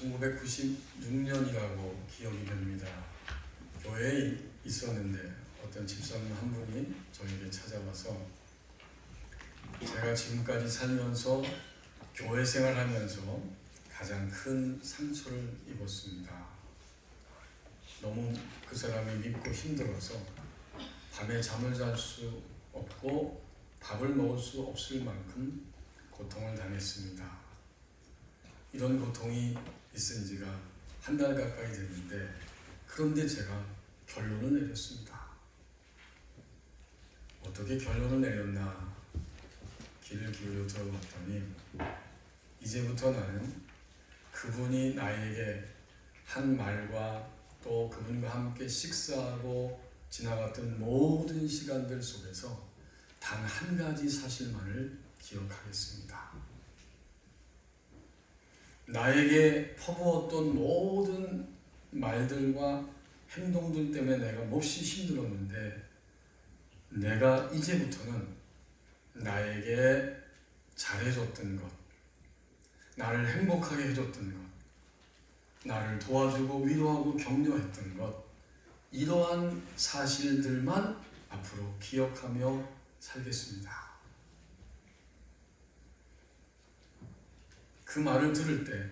1996년이라고 기억이 됩니다. 교회에 있었는데 어떤 집사님 한 분이 저에게 찾아와서 제가 지금까지 살면서 교회 생활하면서 가장 큰 상처를 입었습니다. 너무 그 사람이 밉고 힘들어서 밤에 잠을 잘 수 없고 밥을 먹을 수 없을 만큼 고통을 당했습니다. 이런 고통이 있은 지가 한 달 가까이 됐는데, 그런데 제가 결론을 내렸습니다. 어떻게 결론을 내렸나 귀를 기울여 들어봤더니, 이제부터 나는 그분이 나에게 한 말과 또 그분과 함께 식사하고 지나갔던 모든 시간들 속에서 단 한 가지 사실만을 기억하겠습니다. 나에게 퍼부었던 모든 말들과 행동들 때문에 내가 몹시 힘들었는데, 내가 이제부터는 나에게 잘해줬던 것, 나를 행복하게 해줬던 것, 나를 도와주고 위로하고 격려했던 것, 이러한 사실들만 앞으로 기억하며 살겠습니다. 그 말을 들을 때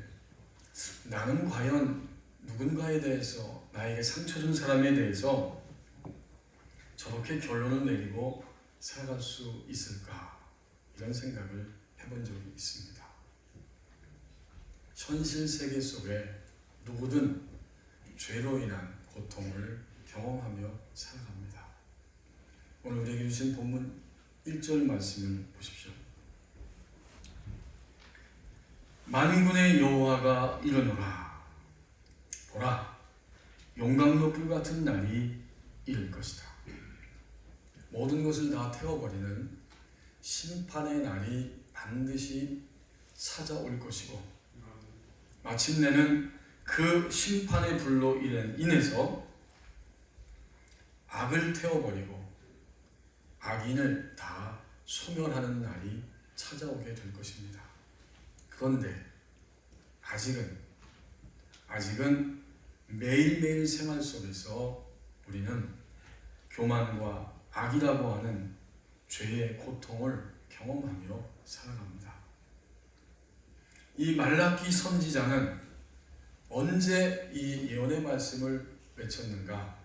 나는 과연 누군가에 대해서, 나에게 상처 준 사람에 대해서 저렇게 결론을 내리고 살아갈 수 있을까, 이런 생각을 해본 적이 있습니다. 현실 세계 속에 누구든 죄로 인한 고통을 경험하며 살아갑니다. 오늘 우리에게 주신 본문 1절 말씀을 보십시오. 만군의 여호와가 이르노라, 보라, 용광로 불 같은 날이 이를 것이다. 모든 것을 다 태워버리는 심판의 날이 반드시 찾아올 것이고, 마침내는 그 심판의 불로 인해서 악을 태워버리고 악인을 다 소멸하는 날이 찾아오게 될 것입니다. 그런데 아직은 매일매일 생활 속에서 우리는 교만과 악이라고 하는 죄의 고통을 경험하며 살아갑니다. 이 말라기 선지자는 언제 이 예언의 말씀을 외쳤는가?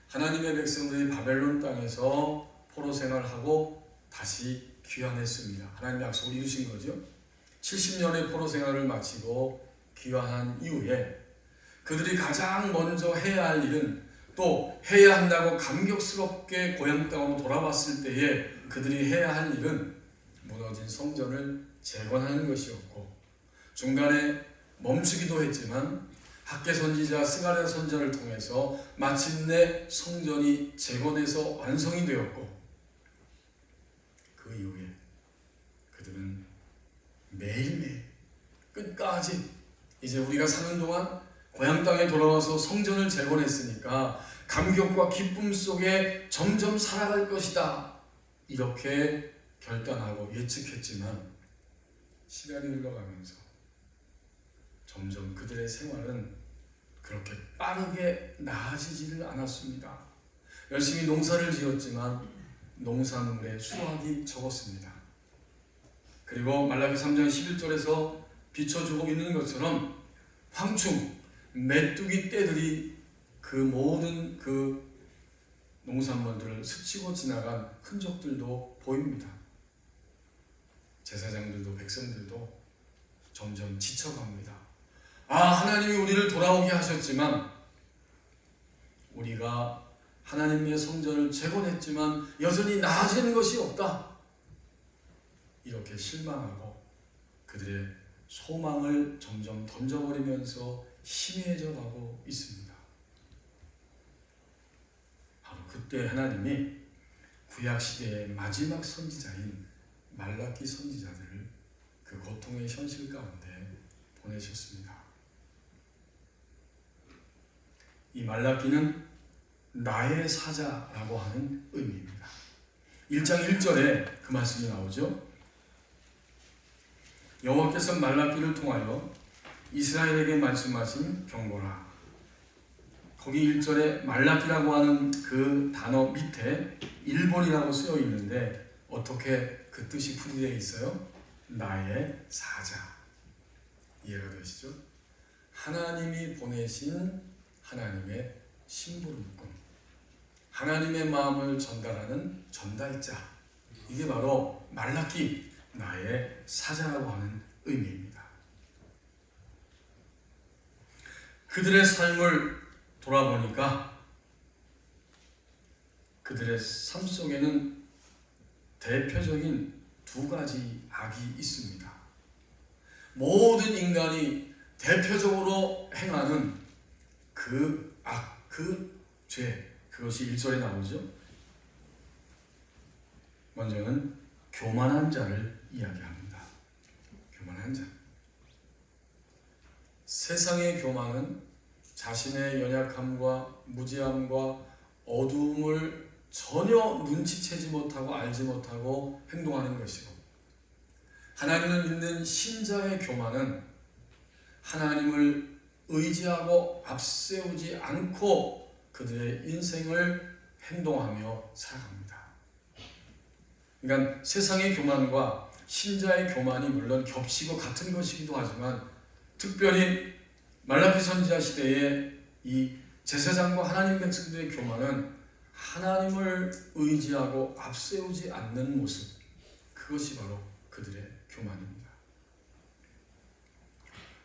하나님의 백성들이 바벨론 땅에서 포로 생활하고 다시 귀환했습니다. 하나님의 약속을 이루신 거죠. 70년의 포로 생활을 마치고 귀환한 이후에 그들이 가장 먼저 해야 할 일은, 또 해야 한다고 감격스럽게 고향 땅으로 돌아왔을 때에 그들이 해야 할 일은 무너진 성전을 재건하는 것이었고, 중간에 멈추기도 했지만 학개 선지자 스가랴 선지자를 통해서 마침내 성전이 재건해서 완성이 되었고, 그 이후에 그들은 매일매일 끝까지 이제 우리가 사는 동안 고향 땅에 돌아와서 성전을 재건했으니까 감격과 기쁨 속에 점점 살아갈 것이다, 이렇게 결단하고 예측했지만 시간이 흘러가면서 점점 그들의 생활은 그렇게 빠르게 나아지지를 않았습니다. 열심히 농사를 지었지만 농산물의 수확이 적었습니다. 그리고 말라기 3장 11절에서 비춰주고 있는 것처럼 황충, 메뚜기 떼들이 그 모든 그 농산물들을 스치고 지나간 흔적들도 보입니다. 제사장들도 백성들도 점점 지쳐갑니다. 하나님이 우리를 돌아오게 하셨지만, 우리가 하나님의 성전을 재건했지만 여전히 나아지는 것이 없다, 이렇게 실망하고 그들의 소망을 점점 던져버리면서 희미해져 가고 있습니다. 바로 그때 하나님이 구약시대의 마지막 선지자인 말라기 선지자들을 그 고통의 현실 가운데 보내셨습니다. 이 말라기는 나의 사자라고 하는 의미입니다. 1장 1절에 그 말씀이 나오죠. 여호와께서 말라기를 통하여 이스라엘에게 말씀하신 경고라. 거기 1절에 말라기라고 하는 그 단어 밑에 일본이라고 쓰여 있는데 어떻게 그 뜻이 풀이되어 있어요? 나의 사자. 이해가 되시죠? 하나님이 보내신 하나님의 심부름꾼, 하나님의 마음을 전달하는 전달자, 이게 바로 말라기, 나의 사자라고 하는 의미입니다. 그들의 삶을 돌아보니까 그들의 삶 속에는 대표적인 두 가지 악이 있습니다. 모든 인간이 대표적으로 행하는 그 악, 그 죄, 그것이 1절에 나오죠. 먼저는 교만한 자를 이야기합니다. 교만한 자. 세상의 교만은 자신의 연약함과 무지함과 어두움을 전혀 눈치채지 못하고 알지 못하고 행동하는 것이고, 하나님을 믿는 신자의 교만은 하나님을 의지하고 앞세우지 않고 그들의 인생을 행동하며 살아갑니다. 그러니까 세상의 교만과 신자의 교만이 물론 겹치고 같은 것이기도 하지만, 특별히 말라기 선지자 시대에 이 제사장과 하나님 백성들의 교만은 하나님을 의지하고 앞세우지 않는 모습, 그것이 바로 그들의 교만입니다.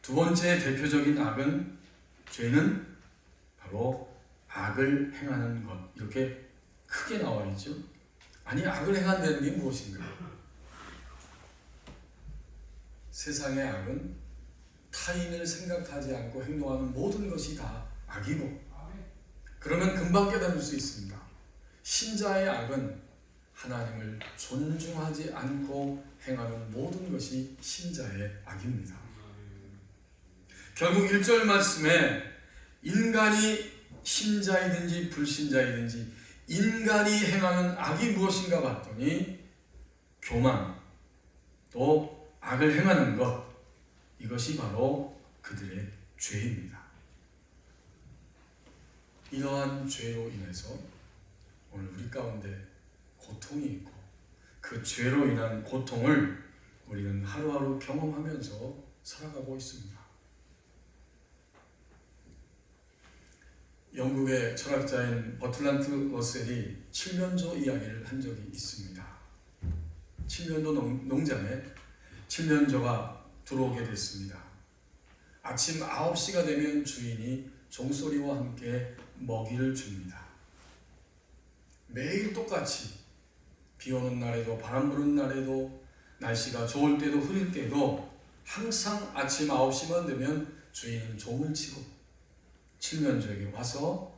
두 번째 대표적인 악은, 죄는 바로 악을 행하는 것, 이렇게 크게 나와 있죠. 아니, 악을 행한다는 게 무엇인가? 세상의 악은 타인을 생각하지 않고 행동하는 모든 것이 다 악이고, 그러면 금방 깨달을 수 있습니다. 신자의 악은 하나님을 존중하지 않고 행하는 모든 것이 신자의 악입니다. 결국 1절 말씀에 인간이 신자이든지 불신자이든지 인간이 행하는 악이 무엇인가 봤더니 교만, 또 악을 행하는 것, 이것이 바로 그들의 죄입니다. 이러한 죄로 인해서 오늘 우리 가운데 고통이 있고, 그 죄로 인한 고통을 우리는 하루하루 경험하면서 살아가고 있습니다. 영국의 철학자인 버틀란트 러셀이 칠면조 이야기를 한 적이 있습니다. 칠면조 농장에 칠면조가 들어오게 됐습니다. 아침 9시가 되면 주인이 종소리와 함께 먹이를 줍니다. 매일 똑같이 비 오는 날에도 바람 부는 날에도 날씨가 좋을 때도 흐릴 때도 항상 아침 9시만 되면 주인은 종을 치고 칠면조에게 와서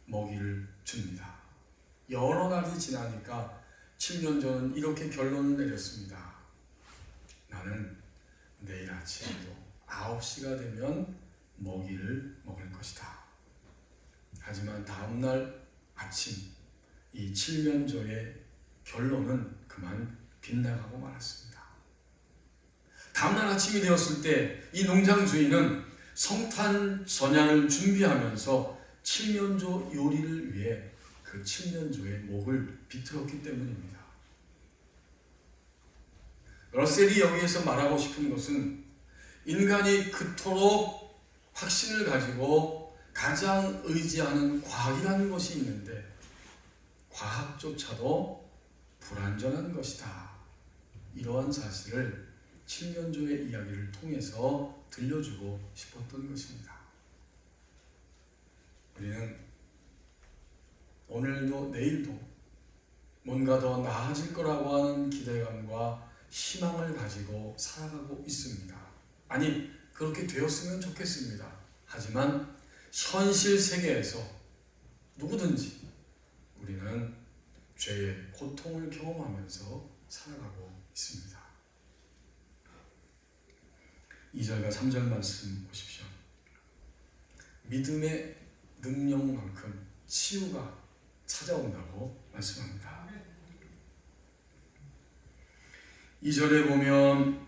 먹이를 줍니다. 여러 날이 지나니까 칠면조는 이렇게 결론을 내렸습니다. 나는 내일 아침에도 9시가 되면 먹이를 먹을 것이다. 하지만 다음날 아침 이 칠면조의 결론은 그만 빗나가고 말았습니다. 다음날 아침이 되었을 때 이 농장 주인은 성탄 전향을 준비하면서 칠면조 요리를 위해 그 칠면조의 목을 비틀었기 때문입니다. 러셀이 여기에서 말하고 싶은 것은, 인간이 그토록 확신을 가지고 가장 의지하는 과학이라는 것이 있는데 과학조차도 불완전한 것이다. 이러한 사실을 칠면조의 이야기를 통해서 들려주고 싶었던 것입니다. 우리는 오늘도 내일도 뭔가 더 나아질 거라고 하는 기대감과 희망을 가지고 살아가고 있습니다. 아니, 그렇게 되었으면 좋겠습니다. 하지만 현실 세계에서 누구든지 우리는 죄의 고통을 경험하면서 살아가고 있습니다. 2절과 3절 말씀 보십시오. 믿음의 능력만큼 치유가 찾아온다고 말씀합니다. 2절에 보면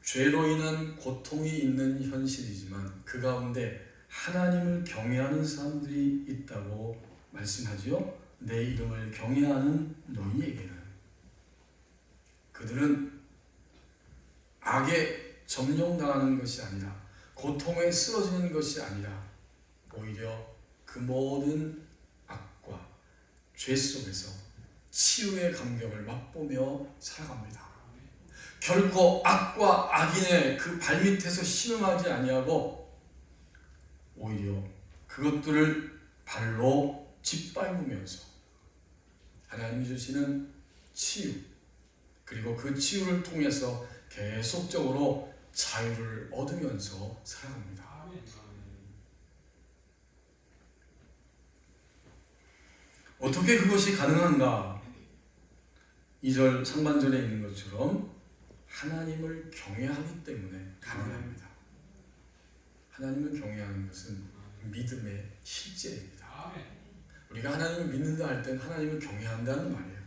죄로 인한 고통이 있는 현실이지만 그 가운데 하나님을 경외하는 사람들이 있다고 말씀하지요. 내 이름을 경외하는 너희에게는 그들은 악에 점령당하는 것이 아니라 고통에 쓰러지는 것이 아니라 오히려 그 모든 악과 죄 속에서 치유의 감격을 맛보며 살아갑니다. 결코 악과 악인의 그 발밑에서 신음하지 아니하고 오히려 그것들을 발로 짓밟으면서 하나님이 주시는 치유 그리고 그 치유를 통해서 계속적으로 자유를 얻으면서 살아갑니다. 어떻게 그것이 가능한가? 2절 상반절에 있는 것처럼 하나님을 경외하기 때문에 가능합니다. 하나님을 경외하는 것은 믿음의 실제입니다. 우리가 하나님을 믿는다 할 땐 하나님을 경외한다는 말이에요.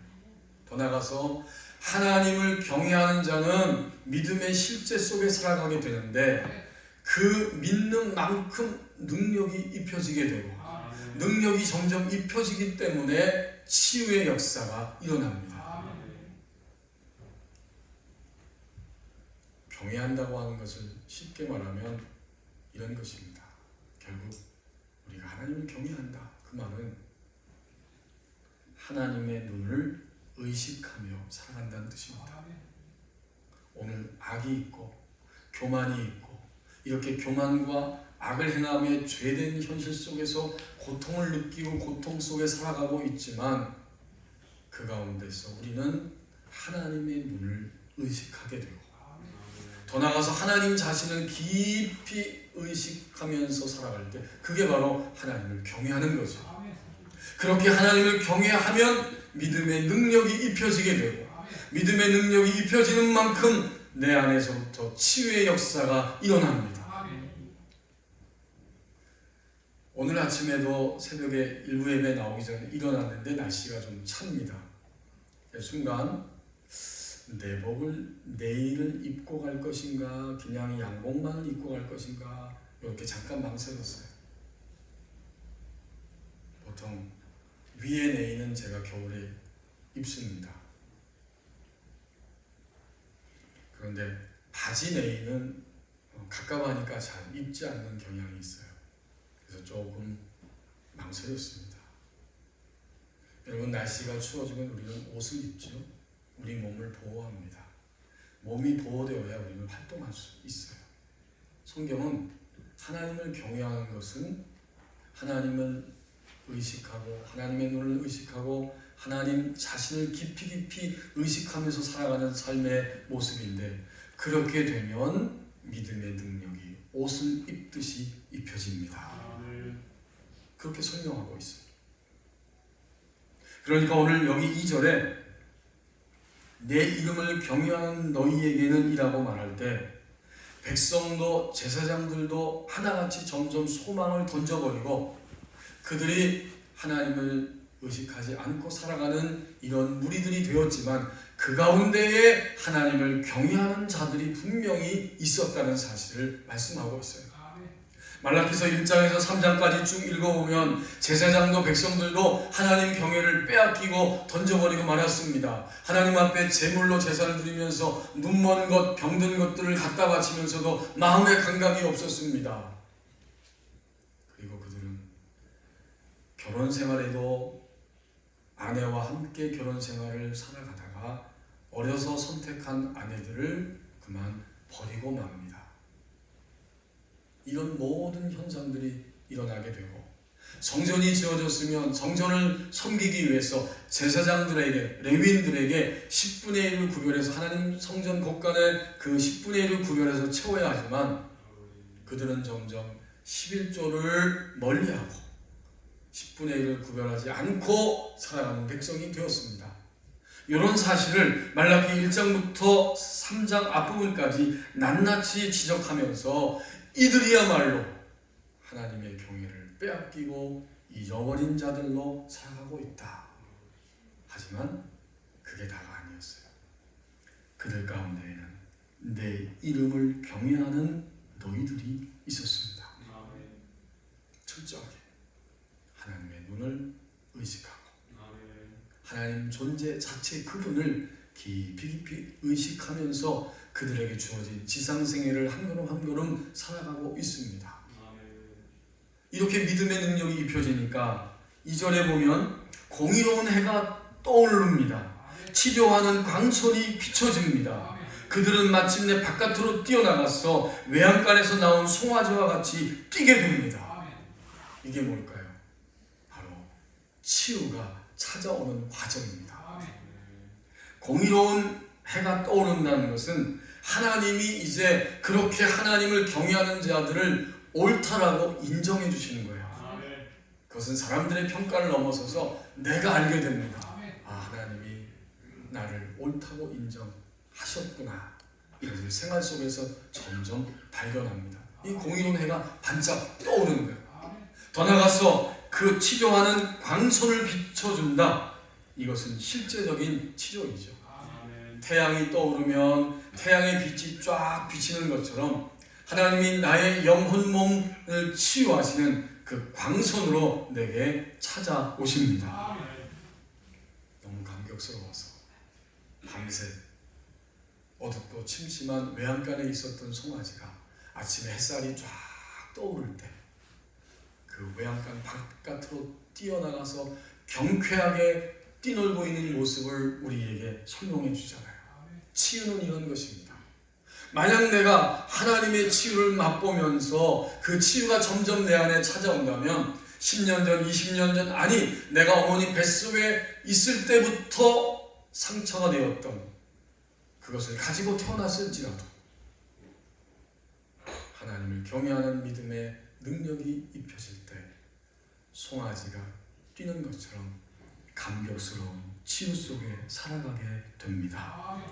더 나아가서 하나님을 경외하는 자는 믿음의 실제 속에 살아가게 되는데 그 믿는 만큼 능력이 입혀지게 되고 능력이 점점 입혀지기 때문에 치유의 역사가 일어납니다. 경외한다고 하는 것을 쉽게 말하면 이런 것입니다. 결국 우리가 하나님을 경외한다. 그 말은 하나님의 눈을 의식하며 살아간다는 뜻입니다. 오늘 악이 있고 교만이 있고 이렇게 교만과 악을 행하며 죄된 현실 속에서 고통을 느끼고 고통 속에 살아가고 있지만 그 가운데서 우리는 하나님의 눈을 의식하게 되고 더 나아가서 하나님 자신을 깊이 의식하면서 살아갈 때 그게 바로 하나님을 경외하는 거죠. 그렇게 하나님을 경외하면 믿음의 능력이 입혀지게 되고 믿음의 능력이 입혀지는 만큼 내 안에서부터 치유의 역사가 일어납니다. 오늘 아침에도 새벽에 일부 예배 나오기 전에 일어났는데 날씨가 좀 찹니다. 순간 내복을 내일을 입고 갈 것인가 그냥 양복만을 입고 갈 것인가 이렇게 잠깐 망설였어요. 보통 위에 내의는 제가 겨울에 입습니다. 그런데 바지 내의는 가까워하니까 잘 입지 않는 경향이 있어요. 그래서 조금 망설였습니다. 여러분 날씨가 추워지면 우리는 옷을 입죠. 우리 몸을 보호합니다. 몸이 보호되어야 우리는 활동할 수 있어요. 성경은 하나님을 경외하는 것은 하나님을 의식하고 하나님의 눈을 의식하고 하나님 자신을 깊이 의식하면서 살아가는 삶의 모습인데 그렇게 되면 믿음의 능력이 옷을 입듯이 입혀집니다. 그렇게 설명하고 있어요. 그러니까 오늘 여기 2절에 내 이름을 경외하는 너희에게는 이라고 말할 때 백성도 제사장들도 하나같이 점점 소망을 던져버리고 그들이 하나님을 의식하지 않고 살아가는 이런 무리들이 되었지만 그 가운데에 하나님을 경외하는 자들이 분명히 있었다는 사실을 말씀하고 있어요. 말라기서 1장에서 3장까지 쭉 읽어보면 제사장도 백성들도 하나님 경외를 빼앗기고 던져버리고 말았습니다. 하나님 앞에 제물로 제사를 드리면서 눈먼 것, 병든 것들을 갖다 바치면서도 마음의 감각이 없었습니다. 그리고 그들은 결혼 생활에도 아내와 함께 결혼 생활을 살아가다가 어려서 선택한 아내들을 그만 버리고 맙니다. 이런 모든 현상들이 일어나게 되고 성전이 지어졌으면 성전을 섬기기 위해서 제사장들에게 레위인들에게 10분의 1을 구별해서 하나님 성전 곳간에 그 10분의 1을 구별해서 채워야 하지만 그들은 점점 11조를 멀리하고 10분의 1을 구별하지 않고 살아가는 백성이 되었습니다. 이런 사실을 말라기 1장부터 3장 앞부분까지 낱낱이 지적하면서 이들이야말로 하나님의 경외를 빼앗기고 잊어버린 자들로 살아가고 있다. 하지만 그게 다가 아니었어요. 그들 가운데에는 내 이름을 경외하는 너희들이 있었습니다. 철저하게 하나님의 눈을 의식하고 하나님 존재 자체 그분을 깊이 의식하면서 그들에게 주어진 지상생애를 한 걸음 한 걸음 살아가고 있습니다. 이렇게 믿음의 능력이 입혀지니까 2절에 보면 공의로운 해가 떠오릅니다. 치료하는 광선이 비춰집니다. 그들은 마침내 바깥으로 뛰어나가서 외양간에서 나온 송아지와 같이 뛰게 됩니다. 이게 뭘까요? 바로 치유가 찾아오는 과정입니다. 공의로운 해가 떠오른다는 것은 하나님이 이제 그렇게 하나님을 경외하는 자들을 옳다라고 인정해 주시는 거예요. 그것은 사람들의 평가를 넘어서서 내가 알게 됩니다. 아, 하나님이 나를 옳다고 인정하셨구나. 이것을 생활 속에서 점점 발견합니다. 이 공의로운 해가 반짝 떠오르는 거예요. 더 나아가서 그 치료하는 광선을 비춰준다. 이것은 실제적인 치료이죠. 태양이 떠오르면 태양의 빛이 쫙 비치는 것처럼 하나님이 나의 영혼 몸을 치유하시는 그 광선으로 내게 찾아오십니다. 너무 감격스러워서 밤새 어둡고 침침한 외양간에 있었던 송아지가 아침에 햇살이 쫙 떠오를 때 그 외양간 바깥으로 뛰어나가서 경쾌하게 뛰놀고 있는 모습을 우리에게 설명해 주잖아요. 치유는 이런 것입니다. 만약 내가 하나님의 치유를 맛보면서 그 치유가 점점 내 안에 찾아온다면 10년 전, 20년 전, 아니 내가 어머니 뱃속에 있을 때부터 상처가 되었던 그것을 가지고 태어났을지라도 하나님을 경외하는 믿음의 능력이 입혀질 때 송아지가 뛰는 것처럼 감격스러운 치유 속에 살아가게 됩니다.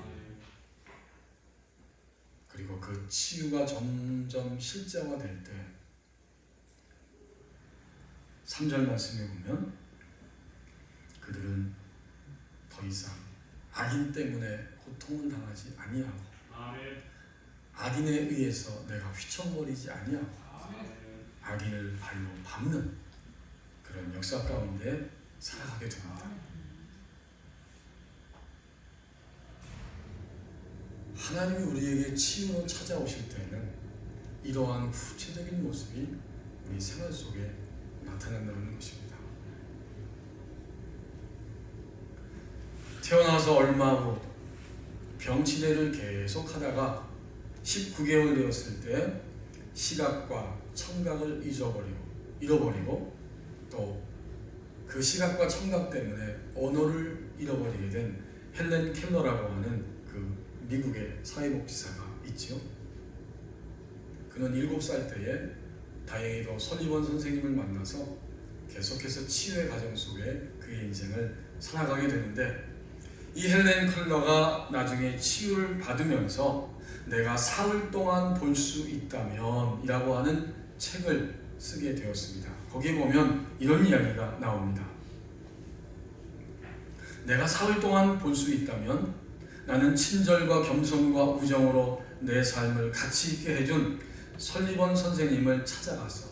그리고 그 치유가 점점 실제화될 때 3절 말씀에 보면 그들은 더 이상 악인 때문에 고통을 당하지 아니하고 악인에 의해서 내가 휘청거리지 아니하고 악인을 발로 밟는 그런 역사 가운데 살아가게 됩니다. 하나님이 우리에게 치유로 찾아오실 때는 이러한 구체적인 모습이 우리 생활 속에 나타난다는 것입니다. 태어나서 얼마 후 병치레를 계속하다가 19개월 되었을 때 시각과 청각을 잃어버리고 또 그 시각과 청각 때문에 언어를 잃어버리게 된 헬렌 켈러라고 하는 그 미국의 사회복지사가 있죠. 그는 7살 때에 다행히도 설리번 선생님을 만나서 계속해서 치유의 과정 속에 그의 인생을 살아가게 되는데 이 헬렌 켈러가 나중에 치유를 받으면서 내가 사흘 동안 볼 수 있다면 이라고 하는 책을 쓰게 되었습니다. 거기에 보면 이런 이야기가 나옵니다. 내가 사흘 동안 볼 수 있다면 나는 친절과 겸손과 우정으로 내 삶을 가치 있게 해준 설리번 선생님을 찾아가서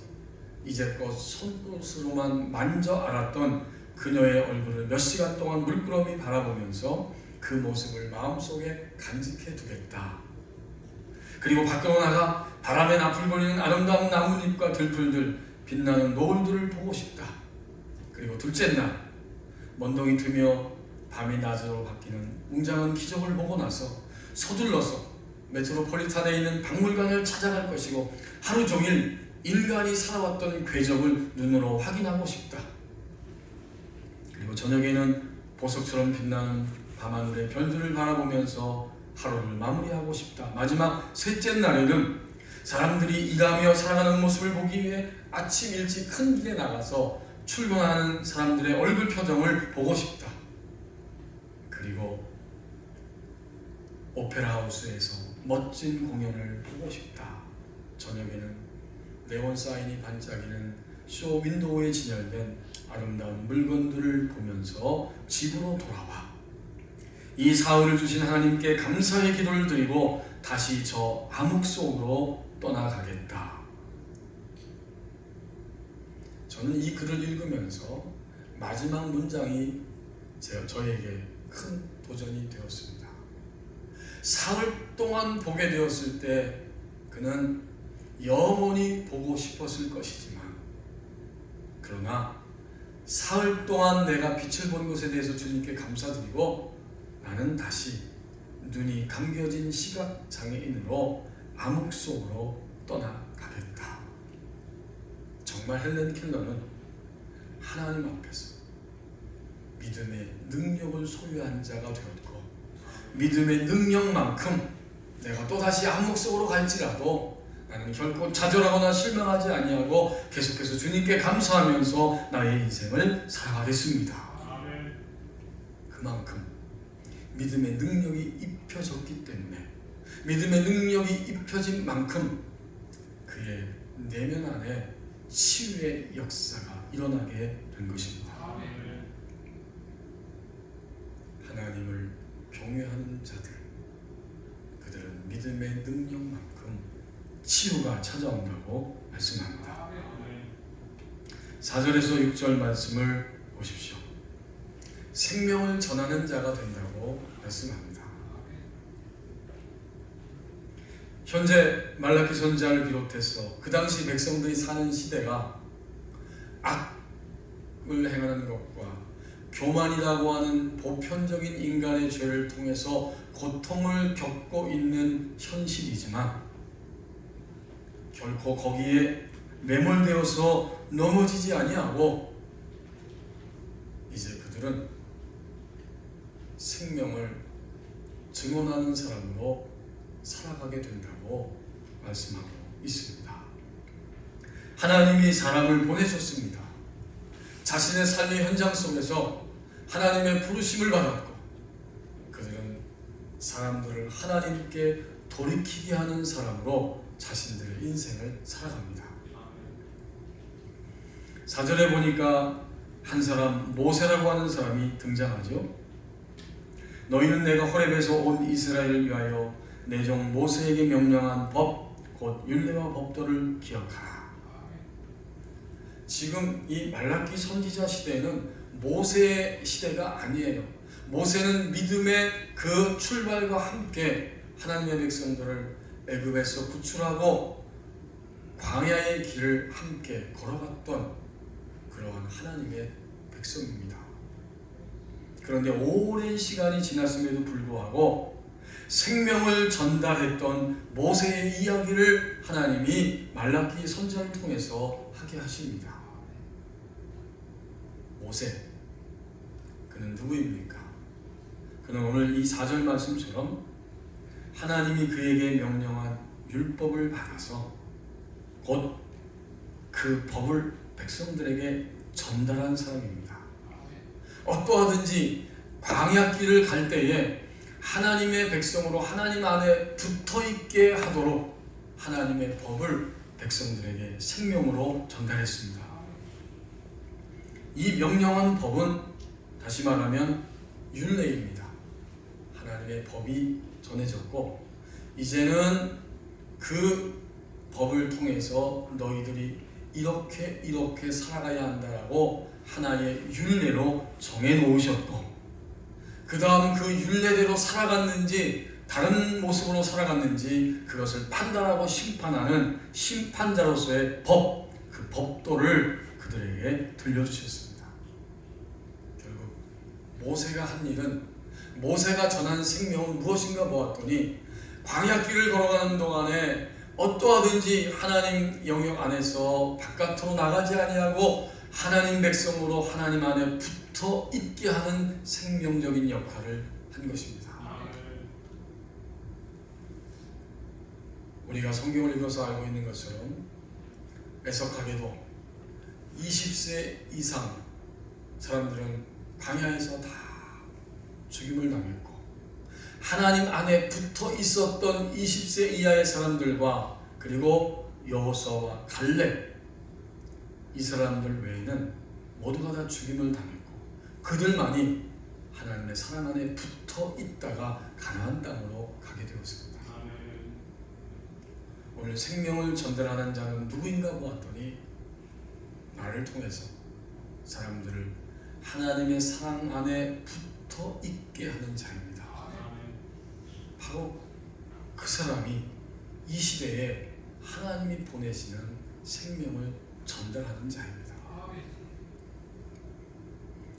이제껏 손끝으로만 만져 알았던 그녀의 얼굴을 몇 시간 동안 물끄러미 바라보면서 그 모습을 마음속에 간직해 두겠다. 그리고 밖으로 나가 바람에 나풀거리는 아름다운 나뭇잎과 들풀들, 빛나는 노을들을 보고 싶다. 그리고 둘째 날 먼동이 트며 밤이 낮으로 바뀌는 웅장한 기적을 보고 나서 서둘러서 메트로폴리탄에 있는 박물관을 찾아갈 것이고 하루 종일 인간이 살아왔던 궤적을 눈으로 확인하고 싶다. 그리고 저녁에는 보석처럼 빛나는 밤하늘의 별들을 바라보면서 하루를 마무리하고 싶다. 마지막 셋째 날에는 사람들이 일하며 살아가는 모습을 보기 위해 아침 일찍 큰 길에 나가서 출근하는 사람들의 얼굴 표정을 보고 싶다. 그리고 오페라 하우스에서 멋진 공연을 보고 싶다. 저녁에는 네온 사인이 반짝이는 쇼 윈도우에 진열된 아름다운 물건들을 보면서 집으로 돌아와 이 사흘을 주신 하나님께 감사의 기도를 드리고 다시 저 암흑 속으로 떠나가겠다. 저는 이 글을 읽으면서 마지막 문장이 저에게 큰 도전이 되었습니다. 사흘 동안 보게 되었을 때 그는 영원히 보고 싶었을 것이지만, 그러나 사흘 동안 내가 빛을 본 것에 대해서 주님께 감사드리고 나는 다시 눈이 감겨진 시각장애인으로 암흑 속으로 떠나가겠다. 정말 헬렌 켈러는 하나님 앞에서 믿음의 능력을 소유한 자가 되었고, 믿음의 능력만큼 내가 또다시 암흑 속으로 갈지라도 나는 결코 좌절하거나 실망하지 아니하고 계속해서 주님께 감사하면서 나의 인생을 살아가겠습니다. 그만큼 믿음의 능력이 입혀졌기 때문에, 믿음의 능력이 입혀진 만큼 그의 내면 안에 치유의 역사가 일어나게 된 것입니다. 하나님을 경외하는 자들, 그들은 믿음의 능력만큼 치유가 찾아온다고 말씀합니다. 4절에서 6절 말씀을 보십시오. 생명을 전하는 자가 된다고 말씀합니다. 현재 말라기 선지자를 비롯해서 그 당시 백성들이 사는 시대가 악을 행하는 것과 교만이라고 하는 보편적인 인간의 죄를 통해서 고통을 겪고 있는 현실이지만, 결코 거기에 매몰되어서 넘어지지 아니하고 이제 그들은 생명을 증언하는 사람으로 살아가게 된다고 말씀하고 있습니다. 하나님이 사람을 보내셨습니다. 자신의 삶의 현장 속에서 하나님의 부르심을 받았고, 그들은 사람들을 하나님께 돌이키게 하는 사람으로 자신들의 인생을 살아갑니다. 4절에 보니까 한 사람, 모세라고 하는 사람이 등장하죠. 너희는 내가 호렙에서 온 이스라엘을 위하여 내 종 모세에게 명령한 법, 곧 율례와 법도를 기억하라. 지금 이 말라기 선지자 시대에는 모세의 시대가 아니에요. 모세는 믿음의 그 출발과 함께 하나님의 백성들을 애굽에서 구출하고 광야의 길을 함께 걸어갔던 그러한 하나님의 백성입니다. 그런데 오랜 시간이 지났음에도 불구하고 생명을 전달했던 모세의 이야기를 하나님이 말라기 선지자를 통해서 하게 하십니다. 모세, 그는 누구입니까? 그는 오늘 이 4절 말씀처럼 하나님이 그에게 명령한 율법을 받아서 곧 그 법을 백성들에게 전달한 사람입니다. 어떠하든지 광야길을 갈 때에 하나님의 백성으로 하나님 안에 붙어있게 하도록 하나님의 법을 백성들에게 생명으로 전달했습니다. 이 명령한 법은 다시 말하면 율례입니다. 하나님의 법이 전해졌고, 이제는 그 법을 통해서 너희들이 이렇게 살아가야 한다라고 하나의 율례로 정해놓으셨고, 그 다음 그 율례대로 살아갔는지 다른 모습으로 살아갔는지 그것을 판단하고 심판하는 심판자로서의 법, 그 법도를 그들에게 들려주셨습니다. 결국 모세가 한 일은, 모세가 전한 생명은 무엇인가 보았더니 광야길을 걸어가는 동안에 어떠하든지 하나님 영역 안에서 바깥으로 나가지 아니하고 하나님 백성으로 하나님 안에 붙어 있게 하는 생명적인 역할을 한 것입니다. 우리가 성경을 읽어서 알고 있는 것처럼 애석하게도 20세 이상 사람들은 광야에서 다 죽임을 당했고, 하나님 안에 붙어 있었던 20세 이하의 사람들과 그리고 여호수아와 갈렙, 이 사람들 외에는 모두가 다 죽임을 당했고, 그들만이 하나님의 사랑 안에 붙어 붙어 있다가 가나안 땅으로 가게 되었습니다. 오늘 생명을 전달하는 자는 누구인가 보았더니 나를 통해서 사람들을 하나님의 사랑 안에 붙어 있게 하는 자입니다. 바로 그 사람이 이 시대에 하나님이 보내시는 생명을 전달하는 자입니다.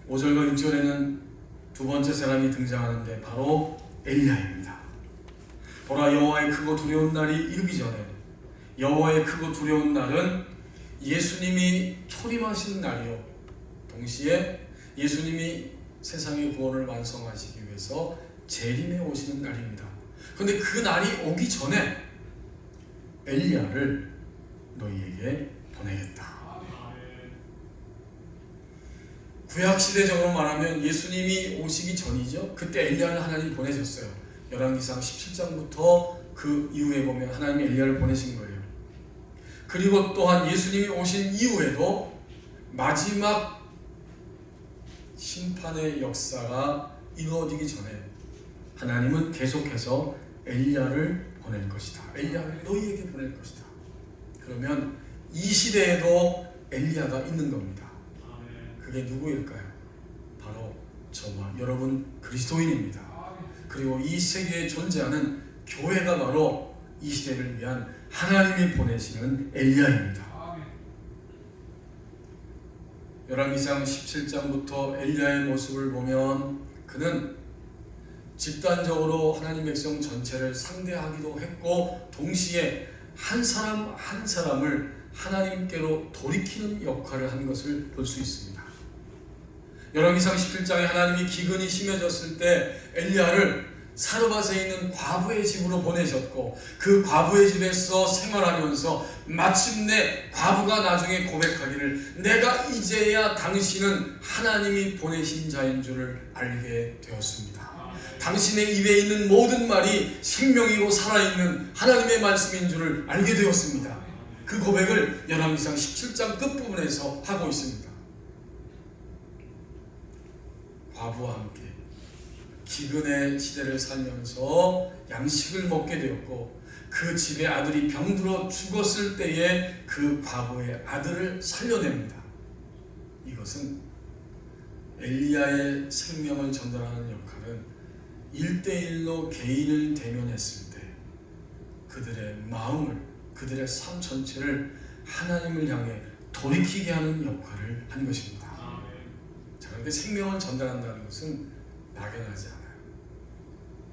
5절과 6절에는 두 번째 사람이 등장하는데 바로 엘리야입니다. 보라, 여호와의 크고 두려운 날이 이르기 전에, 여호와의 크고 두려운 날은 예수님이 초림하신 날이요, 동시에 예수님이 세상의 구원을 완성하시기 위해서 재림해 오시는 날입니다. 그런데 그 날이 오기 전에 엘리야를 너희에게 보내겠다. 구약시대적으로 말하면 예수님이 오시기 전이죠. 그때 엘리야를 하나님이 보내셨어요. 열왕기상 17장부터 그 이후에 보면 하나님이 엘리야를 보내신 거예요. 그리고 또한 예수님이 오신 이후에도 마지막 심판의 역사가 이루어지기 전에 하나님은 계속해서 엘리야를 보낼 것이다. 엘리야를 너희에게 보낼 것이다. 그러면 이 시대에도 엘리야가 있는 겁니다. 그게 누구일까요? 바로 저와 여러분 그리스도인입니다. 그리고 이 세계에 존재하는 교회가 바로 이 시대를 위한 하나님이 보내시는 엘리야입니다. 열왕기상 17장부터 엘리야의 모습을 보면 그는 집단적으로 하나님 백성 전체를 상대하기도 했고, 동시에 한 사람 한 사람을 하나님께로 돌이키는 역할을 한 것을 볼 수 있습니다. 열왕기상 17장에 하나님이 기근이 심해졌을 때 엘리야를 사르밧에 있는 과부의 집으로 보내셨고, 그 과부의 집에서 생활하면서 마침내 과부가 나중에 고백하기를 내가 이제야 당신은 하나님이 보내신 자인 줄을 알게 되었습니다. 당신의 입에 있는 모든 말이 생명이고 살아있는 하나님의 말씀인 줄을 알게 되었습니다. 그 고백을 열왕기상 17장 끝부분에서 하고 있습니다. 과부와 함께 기근의 시대를 살면서 양식을 먹게 되었고, 그 집의 아들이 병들어 죽었을 때에 그 과부의 아들을 살려냅니다. 이것은 엘리야의 생명을 전달하는 역할은 1대1로 개인을 대면했을 때 그들의 마음을, 그들의 삶 전체를 하나님을 향해 돌이키게 하는 역할을 한 것입니다. 자, 그런데 생명을 전달한다는 것은 막연하지 않아요.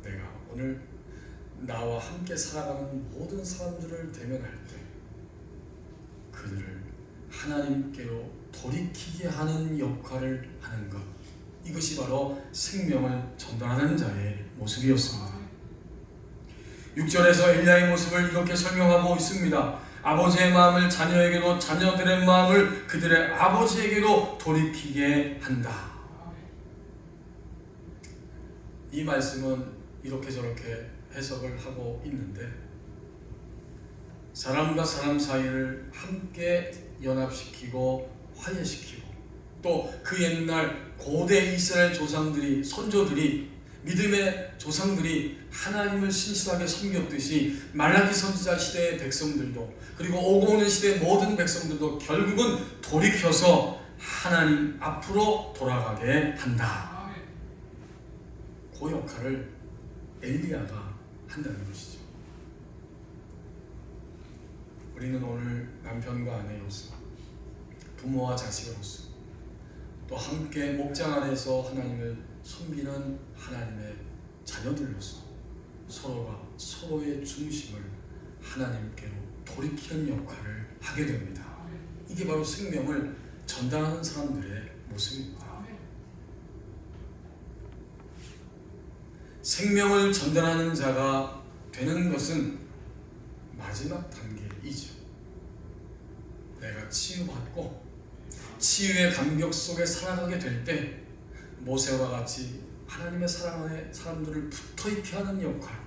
내가 오늘 나와 함께 살아가는 모든 사람들을 대면할 때 그들을 하나님께로 돌이키게 하는 역할을 하는 것, 이것이 바로 생명을 전달하는 자의 모습이었습니다. 6절에서 엘리야의 모습을 이렇게 설명하고 있습니다. 아버지의 마음을 자녀에게로, 자녀들의 마음을 그들의 아버지에게로 돌이키게 한다. 이 말씀은 이렇게 저렇게 해석을 하고 있는데, 사람과 사람 사이를 함께 연합시키고 화해시키고, 또 그 옛날 고대 이스라엘 조상들이, 선조들이, 믿음의 조상들이 하나님을 신실하게 섬겼듯이 말라기 선지자 시대의 백성들도, 그리고 오고 오는 시대의 모든 백성들도 결국은 돌이켜서 하나님 앞으로 돌아가게 한다. 그 역할을 엘리야가 한다는 것이죠. 우리는 오늘 남편과 아내로서, 부모와 자식으로서, 또 함께 목장 안에서 하나님을 섬기는 하나님의 자녀들로서 서로가 서로의 중심을 하나님께로 돌이키는 역할을 하게 됩니다. 이게 바로 생명을 전달하는 사람들의 모습입니다. 생명을 전달하는 자가 되는 것은 마지막 단계이죠. 내가 치유받고 치유의 감격 속에 살아가게 될 때 모세와 같이 하나님의 사랑 안에 사람들을 붙어있게 하는 역할,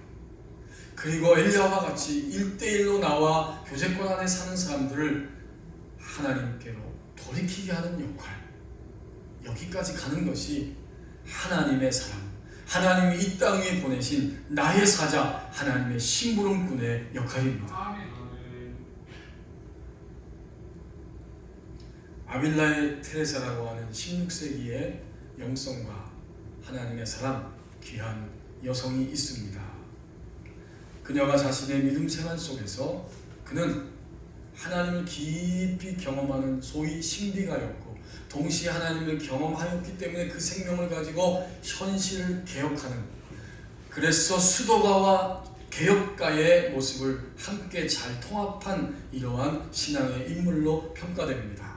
그리고 엘리야와 같이 1대1로 나와 교제권 안에 사는 사람들을 하나님께로 돌이키게 하는 역할, 여기까지 가는 것이 하나님의 사랑, 하나님이 이 땅 위에 보내신 나의 사자, 하나님의 심부름꾼의 역할입니다. 아빌라의 테레사라고 하는 16세기의 영성과 하나님의 사람, 귀한 여성이 있습니다. 그녀가 자신의 믿음 생활 속에서 그는 하나님을 깊이 경험하는 소위 신비가였고, 동시에 하나님을 경험하였기 때문에 그 생명을 가지고 현실을 개혁하는, 그래서 수도가와 개혁가의 모습을 함께 잘 통합한 이러한 신앙의 인물로 평가됩니다.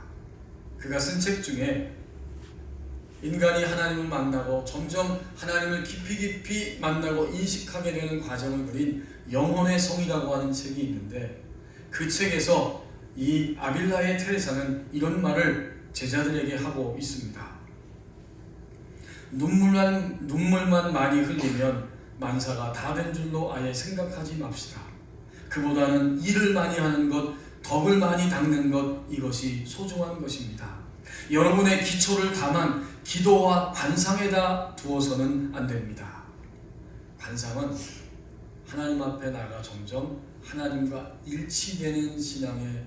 그가 쓴 책 중에 인간이 하나님을 만나고 점점 하나님을 깊이 만나고 인식하게 되는 과정을 그린 영혼의 성이라고 하는 책이 있는데, 그 책에서 이 아빌라의 테레사는 이런 말을 제자들에게 하고 있습니다. 눈물만 많이 흘리면 만사가 다 된 줄로 아예 생각하지 맙시다. 그보다는 일을 많이 하는 것, 덕을 많이 닦는 것, 이것이 소중한 것입니다. 여러분의 기초를 다만 기도와 관상에다 두어서는 안 됩니다. 관상은 하나님 앞에 나가 점점 하나님과 일치되는 신앙의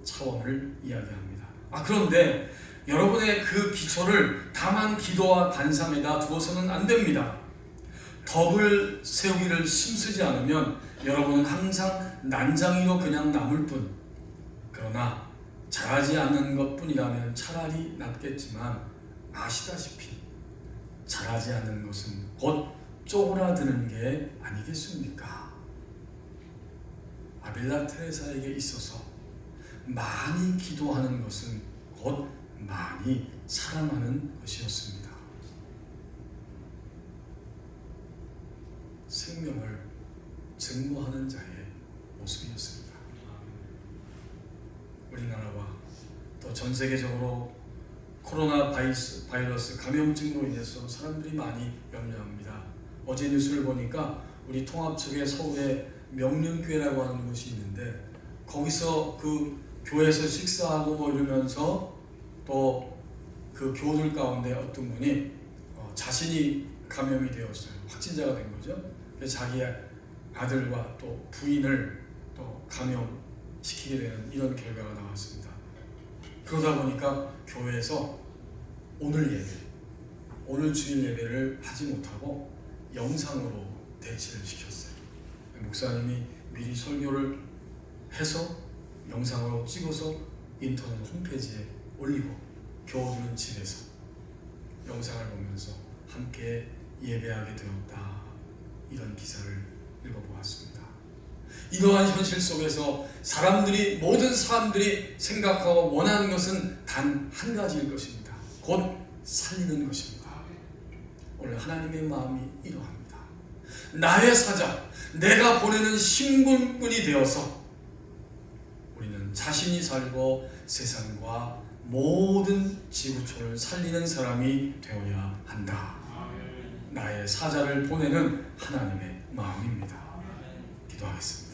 차원을 이야기합니다. 그런데 여러분의 그 기초를 다만 기도와 관상에다 두어서는 안 됩니다. 덕을 세우기를 힘쓰지 않으면 여러분은 항상 난장이로 그냥 남을 뿐, 그러나 잘하지 않는 것뿐이라면 차라리 낫겠지만, 아시다시피 잘하지 않는 것은 곧 쪼그라드는 게 아니겠습니까? 아빌라 테레사에게 있어서 많이 기도하는 것은 곧 많이 사랑하는 것이었습니다. 생명을 증거하는 자의 모습이었습니다. 우리나라와 또 전 세계적으로 코로나 바이러스 감염증으로 인해서 사람들이 많이 염려합니다. 어제 뉴스를 보니까 우리 통합측에 서울에 명륜교회라고 하는 곳이 있는데, 거기서 그 교회에서 식사하고 뭐 이러면서 또 그 교우들 가운데 어떤 분이 자신이 감염이 되었어요. 확진자가 된 거죠. 그래서 자기의 아들과 또 부인을 또 감염시키게 되는 이런 결과가 나왔습니다. 그러다 보니까 교회에서 오늘 주일 예배를 하지 못하고 영상으로 대치를 시켰어요. 목사님이 미리 설교를 해서 영상으로 찍어서 인터넷 홈페이지에 올리고, 교우들은 집에서 영상을 보면서 함께 예배하게 되었다, 이런 기사를 읽어보았습니다. 이러한 현실 속에서 모든 사람들이 생각하고 원하는 것은 단 한 가지일 것입니다. 곧 살리는 것입니다. 오늘 하나님의 마음이 이러합니다. 나의 사자, 내가 보내는 신분꾼이 되어서 우리는 자신이 살고 세상과 모든 지구촌을 살리는 사람이 되어야 한다. 나의 사자를 보내는 하나님의 마음입니다. 기도하겠습니다.